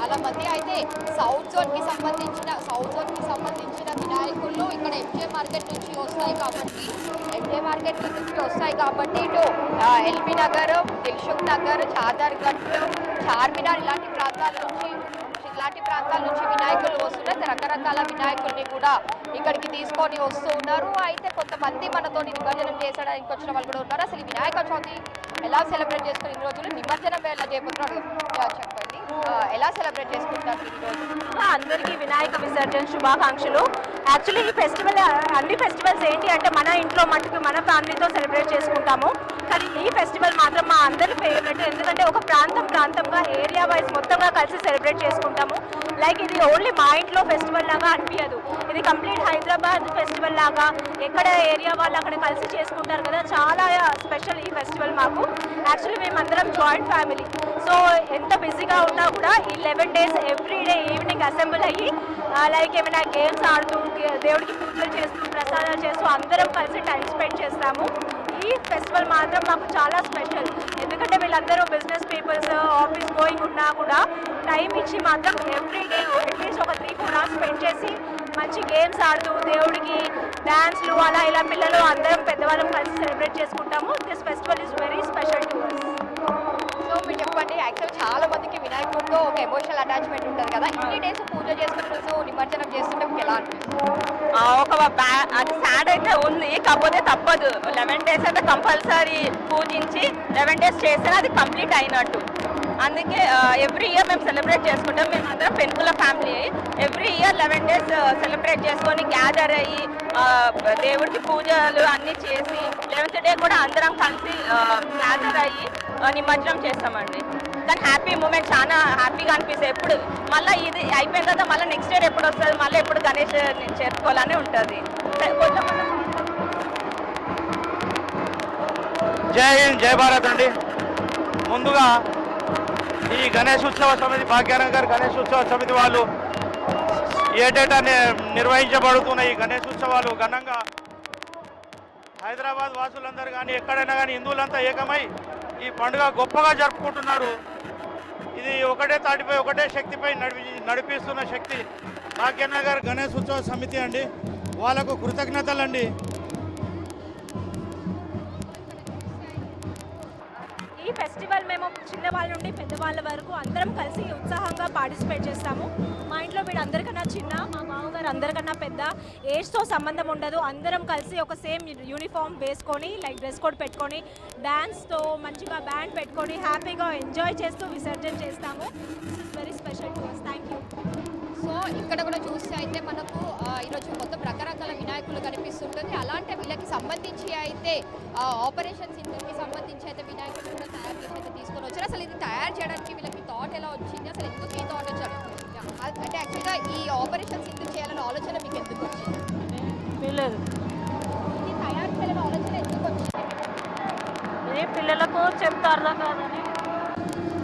చాలా మంది. అయితే సౌత్ జోన్కి సంబంధించిన వినాయకులు ఇక్కడ ఎంజే మార్కెట్ నుంచి వస్తాయి కాబట్టి ఇటు ఎల్బీ నగర్, దిల్సుఖ్ నగర్, చాదర్గంజ్, చార్మినార్ ఇలాంటి ప్రాంతాల నుంచి వినాయకులు వస్తున్నారు. రకరకాల వినాయకుల్ని కూడా ఇక్కడికి తీసుకొని వస్తూ ఉన్నారు. అయితే కొంతమంది మనతో నిమజ్జనం చేసడానికి వచ్చిన వాళ్ళు కూడా ఉన్నారు. అసలు ఈ వినాయక చవితి ఎలా సెలబ్రేట్ చేసుకుని ఈ రోజులు నిమజ్జనం ఎలా చేయబోతున్నారు చెప్పండి, ఎలా సెలబ్రేట్ చేసుకుంటారు ఈ రోజు? అందరికీ వినాయక విసర్జన శుభాకాంక్షలు. యాక్చువల్లీ ఈ ఫెస్టివల్ అన్ని ఫెస్టివల్స్ ఏంటి అంటే మన ఇంట్లో మట్టుకు మన ఫ్యామిలీతో సెలబ్రేట్ చేసుకుంటాము. కానీ ఈ ఫెస్టివల్ మాత్రం మా అందరి ఫేవరెట్. ఎందుకంటే ఒక ప్రాంతంగా ఏరియా వైజ్ మొత్తంగా కలిసి సెలబ్రేట్ చేసుకుంటాము. లైక్ ఇది ఓన్లీ మా ఇంట్లో ఫెస్టివల్ లాగా అనిపించదు. ఇది కంప్లీట్ హైదరాబాద్ ఫెస్టివల్ లాగా ఎక్కడ ఏరియా వాళ్ళు అక్కడ కలిసి చేసుకుంటారు కదా, చాలా స్పెషల్ ఈ ఫెస్టివల్ మాకు. యాక్చువల్లీ మేమందరం జాయింట్ ఫ్యామిలీ. సో ఎంత బిజీగా ఉన్నా కూడా ఈ 11 days every day evening assemble అయ్యి లైక్ ఏమైనా గేమ్స్ ఆడుతూ దేవుడికి పూజలు చేస్తూ ప్రసాదాలు చేస్తూ అందరం కలిసి టైం స్పెండ్ చేస్తాము. ఈ ఫెస్టివల్ మాత్రం మాకు చాలా స్పెషల్. ఎందుకంటే వీళ్ళందరూ బిజినెస్ పీపుల్స్, ఆఫీస్ గోయింగ్ ఉన్నా కూడా టైం ఇచ్చి మాత్రం ఎవ్రీ డే అట్లీస్ట్ ఒక 3-4 hours స్పెండ్ చేసి మంచి గేమ్స్ ఆడుతూ దేవుడికి డ్యాన్స్లు అలా ఇలా పిల్లలు అందరం పెద్దవాళ్ళం కలిసి సెలబ్రేట్ చేసుకుంటాము. This festival is very special to us. So మీరు చెప్పండి, యాక్చువల్ చాలా మందికి వినాయకుడితో ఒక ఎమోషనల్ అటాచ్మెంట్ ఉంటుంది కదా, ఇన్ని డేస్ పూజ చేసుకున్న రోజు నిమజ్జనం చేస్తుంటే మీకు ఎలా అనిపిస్తుంది? అది సాడ్ అయితే ఉంది, కాకపోతే తప్పదు. 11 days అయితే కంపల్సరీ పూజించి 11 days చేస్తే అది కంప్లీట్ అయినట్టు. అందుకే ఎవ్రీ ఇయర్ మేము సెలబ్రేట్ చేసుకుంటాం. మేము అందరం Penukula family. Every year 11 days celebrate చేసుకొని గ్యాదర్ అయ్యి దేవుడికి పూజలు అన్నీ చేసి 11th day కూడా అందరం కలిసి గ్యాదర్ అయ్యి నిమజ్జనం చేస్తామండి. కానీ హ్యాపీ మూమెంట్, చాలా హ్యాపీగా అనిపిస్తుంది. ఎప్పుడు మళ్ళీ ఇది అయిపోయిన తర్వాత మళ్ళీ నెక్స్ట్ ఇయర్ ఎప్పుడు వస్తుంది, మళ్ళీ ఎప్పుడు గణేష్ చేరుకోవాలని ఉంటుంది. జై హింద్, జై భారత్ అండి. ముందుగా ఈ గణేష్ ఉత్సవ సమితి, భాగ్యనగర్ గణేష్ ఉత్సవ సమితి వాళ్ళు ఏటేటా నిర్వహించబడుతున్న ఈ గణేష్ ఉత్సవాలు ఘనంగా హైదరాబాద్ వాసులందరూ కానీ ఎక్కడైనా కానీ హిందువులంతా ఏకమై ఈ పండుగ గొప్పగా జరుపుకుంటున్నారు. ఇది ఒకటే తాటిపై ఒకటే శక్తిపై నడిపిస్తున్న శక్తి భాగ్యనగర్ గణేష్ ఉత్సవ సమితి అండి. వాళ్ళకు కృతజ్ఞతలండి. ఈ ఫెస్టివల్ మేము చిన్నవాళ్ళ నుండి పెద్దవాళ్ళ వరకు అందరం కలిసి ఉత్సాహంగా పార్టిసిపేట్ చేస్తాము. మా ఇంట్లో వీడు అందరికన్నా చిన్న, మా మామగారు అందరికన్నా పెద్ద, ఏజ్తో సంబంధం ఉండదు. అందరం కలిసి ఒక సేమ్ యూనిఫామ్ వేసుకొని లైక్ డ్రెస్ కోడ్ పెట్టుకొని డ్యాన్స్తో మంచిగా బ్యాండ్ పెట్టుకొని హ్యాపీగా ఎంజాయ్ చేస్తూ విసర్జన చేస్తాము. This is very special to us. Thank you. So ఇక్కడ కూడా చూస్తే అయితే మనకు ఈరోజు మొత్తం రకరకాల వినాయకులు కనిపిస్తుంటుంది. అలాంటి వీళ్ళకి సంబంధించి అయితే ఆపరేషన్ సింధూర్కి సంబంధించి అయితే వినాయకులు కూడా తయారు చేసి అయితే తీసుకొని వచ్చారు. అసలు ఇది తయారు చేయడానికి వీళ్ళకి థాట్ ఎలా వచ్చింది, అసలు ఎందుకు ఈ థాట్ వచ్చాడు అంటే యాక్చువల్గా ఈ ఆపరేషన్ సింధూర్ చేయాలనే ఆలోచన మీకు ఎందుకు వచ్చింది? పిల్లలు ఇది తయారు చేయాలనే ఆలోచన ఎందుకు వచ్చింది? ఏ పిల్లలకు చెప్తే అర్థం కాదని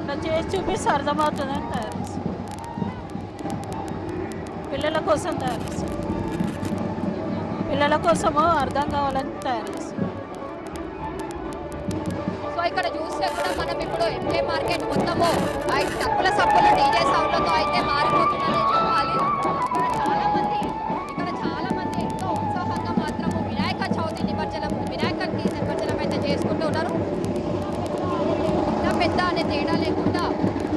ఇలా చేసి చూపిస్తే అర్థమవుతుందని తయారు చేస్తాం. పిల్లల కోసం తయారు చేస్తాం. పిల్లల కోసము అర్థం కావాలని తయారు చేస్తాం. సో ఇక్కడ చూస్తే కూడా మనం ఇప్పుడు ఎంజే మార్కెట్ మొత్తము డప్పుల సప్పులు డీజే సౌండ్లతో అయితే మారిపోతున్నారని చెప్పాలి. ఇక్కడ చాలా మంది ఎంతో ఉత్సాహంగా మాత్రము వినాయక చవితి నిమజ్జనం అయితే చేసుకుంటూ ఉన్నారు. పెద్ద అనే తేడా లేకుండా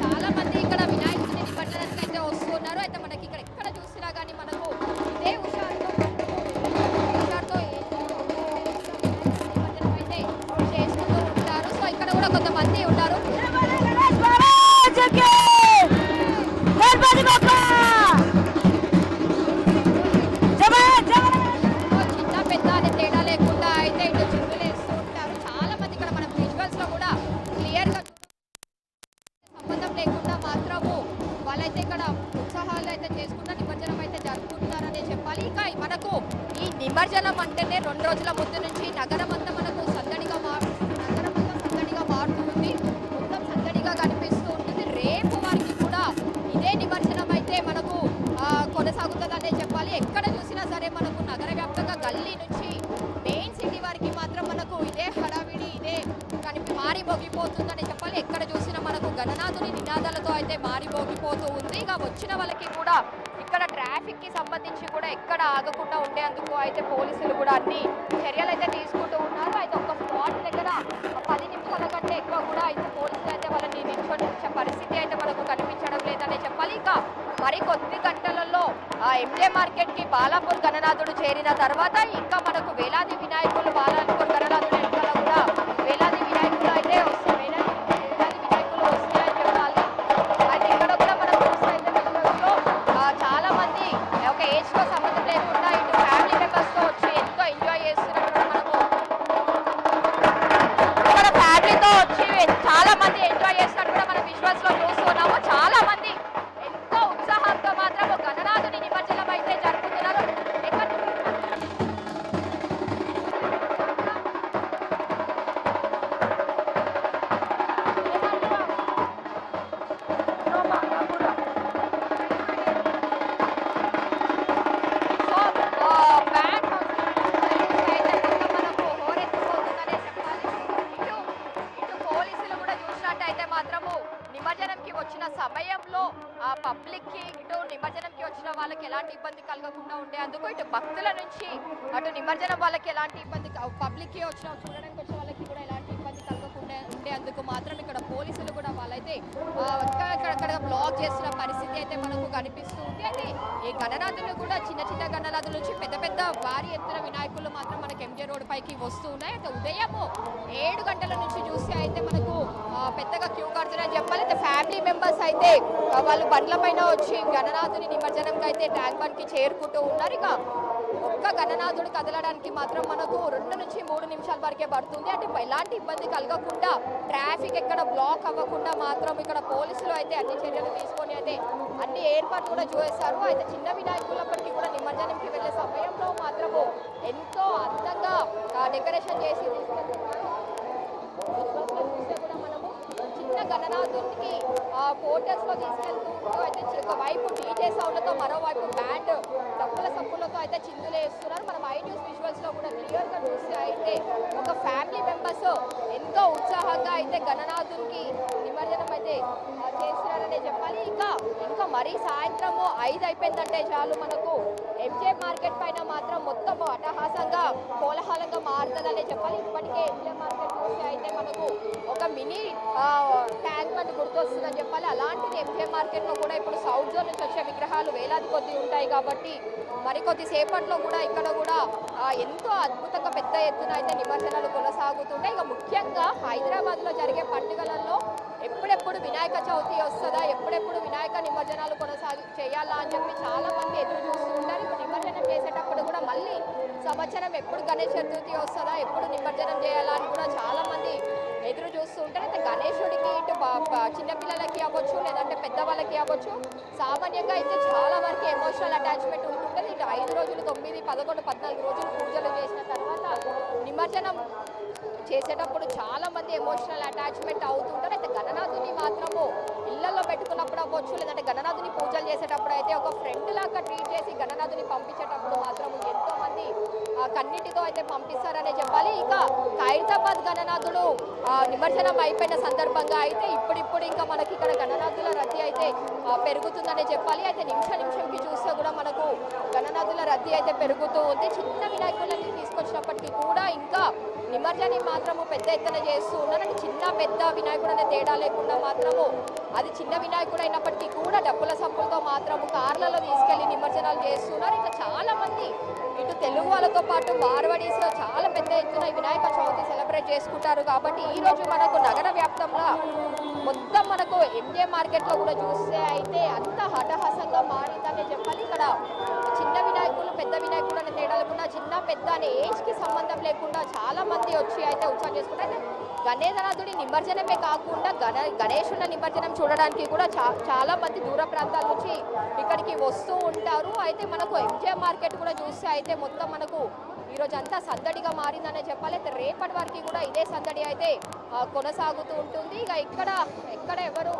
చాలా మంది ఇక్కడ వినాయకుడిని నిమజ్జనానికి అయితే వస్తున్నారు. అయితే మనకి ఇక్కడ ఎక్కడ చూసినా కానీ మనకు ఇదే హుషారుతో నిమజ్జనం అయితే చేసుకుంటూ ఉంటారు. సో ఇక్కడ కూడా కొంతమంది ఉన్నారు. చిన్న పెద్ద అనే తేడా లేకుండా అయితే ఇటు చిందులు వేస్తూ ఉంటారు. చాలా మంది ఇక్కడ మనం విజువల్స్ లో కూడా క్లియర్గా సంబంధం లేకుండా మాత్రము వాళ్ళైతే ఇక్కడ ఉత్సాహాలు అయితే చేసుకుంటా నిమజ్జనం అయితే జరుపుకుంటున్నారనే చెప్పాలి. ఇక మనకు ఈ నిమజ్జనం అంటేనే 2 రోజుల ముందు నుంచి నగరం అంతా మనకు సందడిగా మారుతుంది. మొత్తం సందడిగా కనిపిస్తూ ఉంటుంది. రేపు వారికి కూడా ఇదే నిమజ్జనం అయితే మనకు కొనసాగుతుందనే చెప్పాలి. ఎక్కడ చూసినా సరే మనకు నగర వ్యాప్తంగా గల్లీ నుంచి మెయిన్ సిటీ వారికి మాత్రం మనకు ఇదే హడావిడి, ఇదే మారి మారిపోగిపోతుందని చెప్పాలి. ఎక్కడ చూసినా మనకు గణనాథుని నినాదాలతో అయితే మారిపోగిపోతూ ఉంది. ఇక వచ్చిన వాళ్ళకి కూడా ఇక్కడ ట్రాఫిక్ కి సంబంధించి కూడా ఎక్కడ ఆగకుండా ఉండేందుకు అయితే పోలీసులు కూడా అన్ని చర్యలు అయితే తీసుకుంటూ ఉన్నారు. అయితే ఒక స్పాట్ దగ్గర 10 నిమిషాల కంటే ఎక్కువ కూడా అయితే పోలీసులు అయితే వాళ్ళని నిల్చొని ఉంచే పరిస్థితి అయితే మనకు కనిపించడం లేదనే చెప్పాలి. ఇక మరి కొద్ది గంటలలో ఎంజే మార్కెట్ కి బాలాపూర్ గణనాథుడు చేరిన తర్వాత ఇంకా మనకు వేలాది వినాయకులు బాలాపూర్ గణనాథుడు వెనకాల కూడా వేలాది వినాయకులు అయితే వస్తాయి. వేలాది వినాయకులు వస్తాయని చెప్పాలి. అయితే ఇక్కడ కూడా మనం చూస్తే అయితే వీడియోస్లో చాలా మంది ఒక ఏజ్ తో సంబంధం లేకుండా ఇటు ఫ్యామిలీ మెంబర్స్ తో వచ్చి ఎంతో ఎంజాయ్ చేస్తున్నట్టు మనము ఇక్కడ ఫ్యామిలీతో వచ్చి చాలా మంది ఎంజాయ్ చేస్తున్నట్టు కూడా మనం విజువల్స్ లో చూస్తున్నాము. చాలా మంది ఎంతో ఉత్సాహంతో మాత్రం గణనాథుని నిమజ్జనం అయితే జరుపుతున్నారు. నిమజ్జనంకి వచ్చిన సమయంలో పబ్లిక్ కి ఇటు నిమజ్జనంకి వచ్చిన వాళ్ళకి ఎలాంటి ఇబ్బంది కలగకుండా ఉండేందుకు ఇటు భక్తుల నుంచి అటు నిమజ్జనం వాళ్ళకి ఎలాంటి ఇబ్బంది పబ్లిక్ కి వచ్చిన చూడడానికి వచ్చిన వాళ్ళకి కూడా ఎలాంటి ఇబ్బంది కలగకుండా ఉండేందుకు మాత్రం ఇక్కడ పోలీసులు కూడా వాళ్ళైతే అక్కడక్కడ బ్లాక్ చేస్తున్న పరిస్థితి అయితే మనకు కనిపిస్తూ ఉంది. అయితే ఈ గణనాథులు కూడా చిన్న చిన్న గణనాథుల నుంచి పెద్ద పెద్ద భారీ ఎత్తున వినాయకులు మాత్రం మనకి ఎంజే రోడ్ పైకి వస్తూ ఉన్నాయి. అయితే ఉదయం 7 గంటల నుంచి చూస్తే అయితే మనకు పెద్దగా క్యూ కడుతున్నాయని చెప్పాలి. అయితే ఫ్యామిలీ మెంబర్స్ అయితే వాళ్ళు బండ్ల పైన వచ్చి గణనాథుని నిమజ్జనంకి అయితే ట్యాంక్ బండ్ కి చేరుకుంటూ ఉన్నారు. ఇక ఒక్క గణనాథుడు కదలడానికి మాత్రం మనకు 2 నుంచి 3 నిమిషాల వరకే పడుతుంది. అంటే ఎలాంటి ఇబ్బంది కలగకుండా ట్రాఫిక్ ఎక్కడ బ్లాక్ అవ్వకుండా మాత్రం ఇక్కడ పోలీసులు అయితే అన్ని చర్యలు తీసుకొని అయితే అన్ని ఏర్పాట్లు కూడా చేస్తారు. అయితే చిన్న వినాయకులప్పటికీ కూడా నిమజ్జనంకి వెళ్ళే సమయంలో మాత్రము ఎంతో అందంగా డెకరేషన్ చేసి తీసుకెళ్తున్నారు. చూస్తే కూడా మనము చిన్న గణనాథునికి పోర్టల్స్ లో తీసుకెళ్తూ అయితే ఒక వైపు డీజే సౌండ్లతో మరోవైపు బ్యాండ్ డప్పుల సప్పులతో అయితే చిందులు వేస్తున్నారు. మనం ఐ న్యూస్ విజువల్స్ లో కూడా క్లియర్ గా చూస్తే అయితే ఒక ఫ్యామిలీ మెంబర్స్ ఎంతో ఉత్సాహంగా అయితే గణనాథునికి నిమజ్జనం అయితే చేస్తున్నారనే చెప్పాలి. ఇంకా మరీ సాయంత్రం 5 అయిపోయిందంటే చాలు మనకు ఎంజే మార్కెట్ పైన మాత్రం మొత్తం అట్టహాసంగా కోలాహలంగా మారుతుందనే చెప్పాలి. ఇప్పటికే ఎంజే మార్కెట్ చూస్తే అయితే మనకు ఒక మినీ ట్యాంక్ బండ్ గుర్తొస్తుందని చెప్పాలి. అలాంటిది ఎంజే మార్కెట్ లో కూడా ఇప్పుడు సౌత్ జోన్ నుంచి వచ్చే విగ్రహాలు వేలాది కొద్ది ఉంటాయి కాబట్టి మరికొద్ది సేపట్లో కూడా ఇక్కడ కూడా ఎంతో అద్భుతంగా పెద్ద ఎత్తున అయితే నిమజ్జనాలు కొనసాగుతుంటాయి. ఇక ముఖ్యంగా హైదరాబాద్ లో జరిగే పండుగలలో ఎప్పుడెప్పుడు వినాయక చవితి వస్తుందా, ఎప్పుడెప్పుడు వినాయక నిమజ్జనాలు చేయాలా అని చెప్పి చాలా మంది ఎదురు చూస్తూ ఉంటారు. ఇప్పుడు నిమజ్జనం చేసేటప్పుడు కూడా మళ్ళీ సంవత్సరం ఎప్పుడు గణేష్ చతుర్థి వస్తుందా, ఎప్పుడు నిమజ్జనం చేయాలా అని కూడా చాలా మంది ఎదురు చూస్తూ ఉంటారు. అయితే గణేశుడికి ఇటు చిన్నపిల్లలకి అవ్వచ్చు లేదంటే పెద్దవాళ్ళకి అవ్వచ్చు సామాన్యంగా అయితే చాలా వరకు ఎమోషనల్ అటాచ్మెంట్ ఉంటుంటుంది. ఇటు 5 రోజులు 9, 11, 14 రోజులు పూజలు చేసిన తర్వాత నిమజ్జనం చేసేటప్పుడు చాలా మంది ఎమోషనల్ అటాచ్మెంట్ అవుతుంటారు. అయితే గణనాథుని మాత్రము ఇళ్లలో పెట్టుకున్నప్పుడు అవ్వచ్చు లేదంటే గణనాథుని పూజలు చేసేటప్పుడు అయితే ఒక ఫ్రెండ్ లాగా ట్రీట్ చేసి గణనాథుని పంపించేటప్పుడు మాత్రం ఎంతో మంది కన్నిటితో అయితే పంపిస్తారనే చెప్పాలి. ఇక ఖైరతాబాద్ గణనాథుడు నిమజ్జనం అయిపోయిన సందర్భంగా అయితే ఇప్పుడిప్పుడు ఇంకా మనకి ఇక్కడ గణనాథుల రద్దీ అయితే పెరుగుతుందనే చెప్పాలి. అయితే నిమిషంకి చూస్తే కూడా మనకు గణనాథుల రద్దీ అయితే పెరుగుతూ ఉంది. చిన్న వినాయకులని తీసుకొచ్చినప్పటికీ కూడా ఇంకా నిమజ్జనం మాత్రము పెద్ద ఎత్తున చేస్తూ ఉన్నారు. అంటే చిన్న పెద్ద వినాయకుడు అనే తేడా లేకుండా మాత్రము అది చిన్న వినాయకుడు అయినప్పటికీ కూడా డప్పుల సప్పులతో మాత్రము కార్లలో తీసుకెళ్లి నిమజ్జనాలు చేస్తున్నారు. ఇంకా చాలా మంది ఇటు తెలుగు వాళ్ళతో పాటు మార్వాడీస్లో చాలా పెద్ద ఎత్తున వినాయక చవితి సెలబ్రేట్ చేసుకుంటారు. కాబట్టి ఈ రోజు మనకు నగర వ్యాప్తంగా మొత్తం మనకు ఎంజే మార్కెట్లో కూడా చూస్తే అయితే అంత హఠహాసంగా మారిందనే చెప్పాలి. ఇక్కడ చిన్న వినాయకులు పెద్ద వినాయకుడు అనే తేడా లేకుండా చిన్న పెద్ద అనే ఏజ్కి సంబంధం లేకుండా చాలా మంది వచ్చి అయితే ఉత్సాహం చేసుకుంటారు. గణేశనాథుడి నిమజ్జనమే కాకుండా గణేశుల నిమజ్జనం చూడడానికి కూడా చాలా మంది దూర ప్రాంతాల నుంచి ఇక్కడికి వస్తూ ఉంటారు. అయితే మనకు ఎంజే మార్కెట్ కూడా చూస్తే అయితే మొత్తం మనకు ఈరోజు అంతా సందడిగా మారిందనే చెప్పాలి. అయితే రేపటి వరకు కూడా ఇదే సందడి అయితే కొనసాగుతూ ఉంటుంది. ఇక ఎక్కడ ఎవరు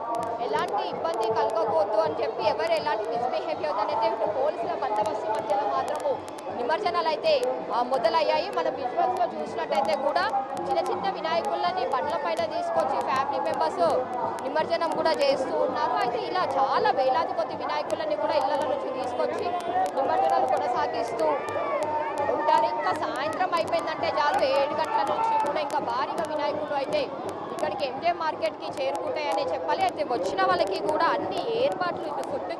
ఎలాంటి ఇబ్బంది కలగకూడదు అని చెప్పి ఎవరు ఎలాంటి మిస్బిహేవియర్ అనేది ఇప్పుడు పోలీసుల బందోబస్తు మధ్యలో మాత్రము నిమజ్జనాలు అయితే మొదలయ్యాయి. మనం విజువల్స్లో చూసినట్టయితే కూడా చిన్న చిన్న వినాయకులని బండ్ల పైన తీసుకొచ్చి ఫ్యామిలీ మెంబర్స్ నిమజ్జనం కూడా చేస్తూ ఉన్నారు. అయితే ఇలా చాలా వేలాది కొద్ది వినాయకులని కూడా ఇళ్ల నుంచి తీసుకొచ్చి నిమజ్జనాలు కొనసాగిస్తూ ఉంటారు. ఇంకా సాయంత్రం అయిపోయిందంటే చాలు 7 గంటల నుంచి కూడా ఇంకా భారీగా వినాయకులు అయితే ఇక్కడికి ఎంజే మార్కెట్కి చేరుకుంటాయనే చెప్పాలి. అయితే వచ్చిన వాళ్ళకి కూడా అన్ని ఏర్పాట్లు ఇటు ఫుడ్కి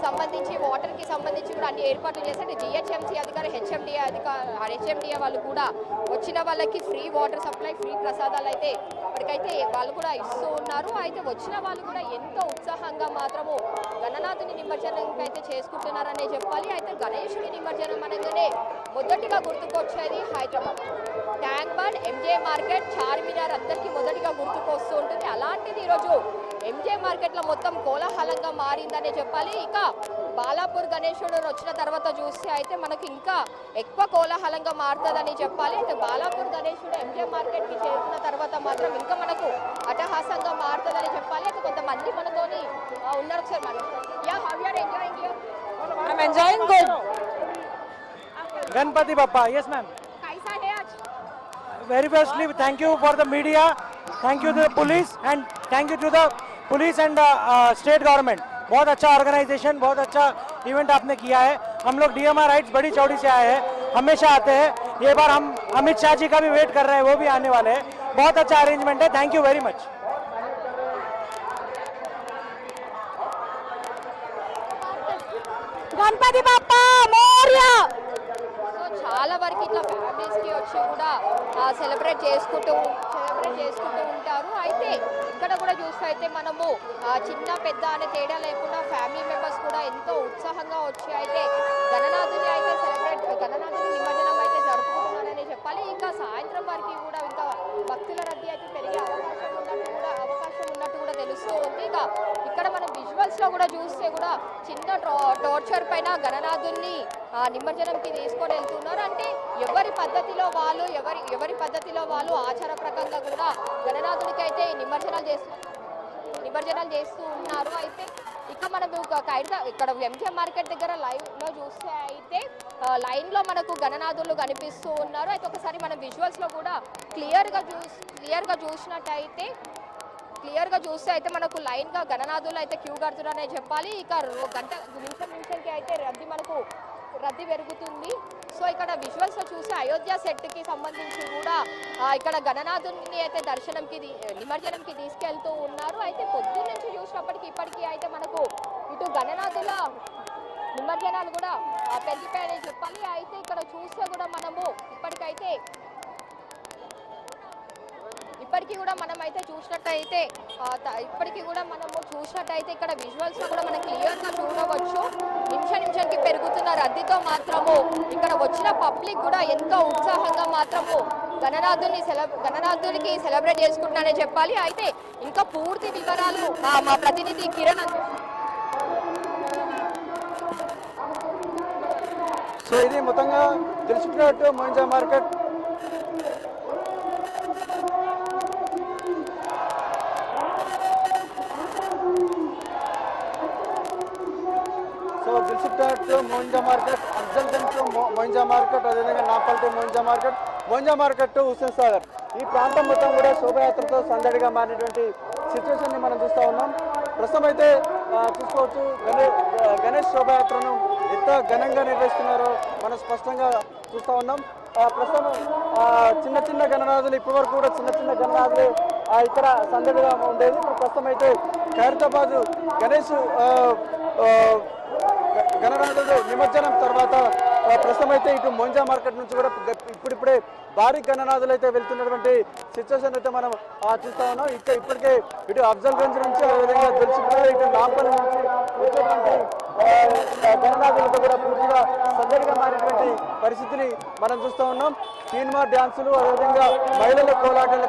సంబంధించి వాటర్కి సంబంధించి కూడా అన్ని ఏర్పాట్లు చేశారు. జిహెచ్ఎంసీ అధికారి హెచ్ఎండిఏ వాళ్ళు కూడా వచ్చిన వాళ్ళకి ఫ్రీ వాటర్ సప్లై, ఫ్రీ ప్రసాదాలు అయితే ఇప్పటికైతే వాళ్ళు కూడా ఇస్తూ ఉన్నారు. అయితే వచ్చిన వాళ్ళు కూడా ఎంతో ఉత్సాహంగా మాత్రము గణనాథుని నిమజ్జనంకి అయితే చేసుకుంటున్నారనే చెప్పాలి. అయితే గణేశుడి నిమజ్జనం అనగానే మొదటిగా గుర్తుకొచ్చేది Hyderabad tank bund, MJ market, Charminar అందరికీ మొదటిగా గుర్తుకొస్తూ ఉంటుంది. అలాంటిది ఈరోజు ఎంజే మార్కెట్లో మొత్తం కోలాహలంగా మారిందనే చెప్పాలి. ఇక బాలాపూర్ గణేశుడు వచ్చిన తర్వాత చూస్తే అయితే మనకి ఇంకా ఎక్కువ కోలాహలంగా మారుతుందని చెప్పాలి. అయితే బాలాపూర్ గణేశుడు ఎంజే మార్కెట్కి చేరుకున్న తర్వాత మాత్రం ఇంకా మనకు అట్టహాసంగా మారుతుందని చెప్పాలి. అయితే కొంతమంది మనతోని ఉన్నారు. ఒకసారి మనం I'm enjoying good. Ganpati Bappa, yes ma'am. कैसा है आज? Very firstly, thank you for the media, thank you to the police and thank you to the police and state government. बहुत अच्छा ऑर्गेनाइजेशन, बहुत अच्छा इवेंट आपने किया है. हम लोग DMR राइट्स बड़ी चौड़ी से आए हैं, हमेशा आते हैं. ये बार हम अमित शाह जी का भी वेट कर रहे हैं, वो भी आने वाले हैं. बहुत अच्छा अरेंजमेंट है, thank you very much. Ganapati Bappa Morya. So చాలా వరకు ఇట్లా ఫ్యామిలీస్కి వచ్చి కూడా సెలబ్రేట్ చేసుకుంటూ ఉంటారు. అయితే ఇక్కడ కూడా చూస్తే అయితే మనము చిన్న పెద్ద అనే తేడా లేకుండా ఫ్యామిలీ మెంబర్స్ కూడా ఎంతో ఉత్సాహంగా వచ్చి అయితే గణనాథుని నిమజ్జనం అయితే జరుపుకుంటున్నారని చెప్పాలి. ఇంకా సాయంత్రం వరకు కూడా ఇంకా భక్తుల రద్దీ అయితే పెరిగే అవకాశం ఉన్నట్టు కూడా తెలుస్తూ ఉంది. ఇక ఇక్కడ మనం విజువల్స్లో కూడా చూస్తే కూడా చిన్న టార్చర్ పైన గణనాథుని నిమజ్జనంకి తీసుకొని వెళ్తున్నారు. అంటే ఎవరి పద్ధతిలో వాళ్ళు ఆచార ప్రకారంగా కూడా గణనాథుడికి అయితే నిమజ్జనాలు చేస్తూ ఉన్నారు. అయితే ఇక మనం ఇక్కడ ఎంజే మార్కెట్ దగ్గర లైవ్లో చూస్తే అయితే లైన్లో మనకు గణనాథులు కనిపిస్తూ ఉన్నారు. అయితే ఒకసారి మనం విజువల్స్లో కూడా క్లియర్గా చూస్తే అయితే మనకు లైన్గా గణనాథులు అయితే క్యూ కడుతున్నారనే చెప్పాలి. ఇక నిమిషంకి అయితే రద్దీ పెరుగుతుంది. సో ఇక్కడ విజువల్స్లో చూస్తే అయోధ్య సెట్కి సంబంధించి కూడా ఇక్కడ గణనాథుని అయితే నిమజ్జనంకి తీసుకెళ్తూ ఉన్నారు. అయితే పొద్దున్న నుంచి చూసినప్పటికీ ఇప్పటికీ అయితే మనకు ఇటు గణనాథుల నిమజ్జనాలు కూడా పెరిగిపోయాయని చెప్పాలి. అయితే ఇక్కడ చూస్తే కూడా మనము ఇప్పటికీ కూడా మనమైతే చూసినట్టయితే ఇక్కడ విజువల్స్లో కూడా మనం క్లియర్గా చూడవచ్చు. నిమిషానికి పెరుగుతున్న రద్దీతో మాత్రము ఇక్కడ వచ్చిన పబ్లిక్ కూడా ఎంతో ఉత్సాహంగా మాత్రము గణనాథునికి సెలబ్రేట్ చేసుకుంటున్నారని చెప్పాలి. అయితే ఇంకా పూర్తి వివరాలు మా ప్రతినిధి కిరణ్ సో ఇది మొత్తంగా తెలుసుకున్నట్టు మంజా మార్కెట్ మోయింజా మార్కెట్, అఫ్జల్గంజ్ మోయింజా మార్కెట్, అదేవిధంగా నాపల్టీ మోయింజా మార్కెట్ హుస్సేన్ సాగర్ ఈ ప్రాంతం మొత్తం కూడా శోభయాత్రతో సందడిగా మారినటువంటి సిచ్యువేషన్ని మనం చూస్తూ ఉన్నాం. ప్రస్తుతం అయితే చూసుకోవచ్చు గణేష్ శోభయాత్రను ఎంత ఘనంగా నిర్వహిస్తున్నారో మనం స్పష్టంగా చూస్తూ ఉన్నాం. ప్రస్తుతం చిన్న గణనాథులు ఇప్పటివరకు కూడా చిన్న గణనాథులు ఇక్కడ సందడిగా ఉండేది. ఇప్పుడు ప్రస్తుతం అయితే ఖైరతాబాద్ గణేష్ గణనాథుడు నిమజ్జనం తర్వాత ప్రస్తుతం అయితే ఇటు మోయింజా మార్కెట్ నుంచి కూడా ఇప్పుడిప్పుడే భారీ గణనాథులు అయితే వెళ్తున్నటువంటి సిచ్యువేషన్ అయితే మనం చూస్తూ ఉన్నాం. ఇప్పటికే ఇటు అఫ్జల్గంజ్ నుంచి అదేవిధంగా దిల్సుఖ్నగర్ ఇటు నాంపల్లి నుంచి వచ్చేటువంటి గణనాథులతో కూడా పూర్తిగా సందడిగా మారినటువంటి పరిస్థితిని మనం చూస్తూ ఉన్నాం. తీన్మార్ డ్యాన్సులు అదేవిధంగా మహిళల కోలాటాలు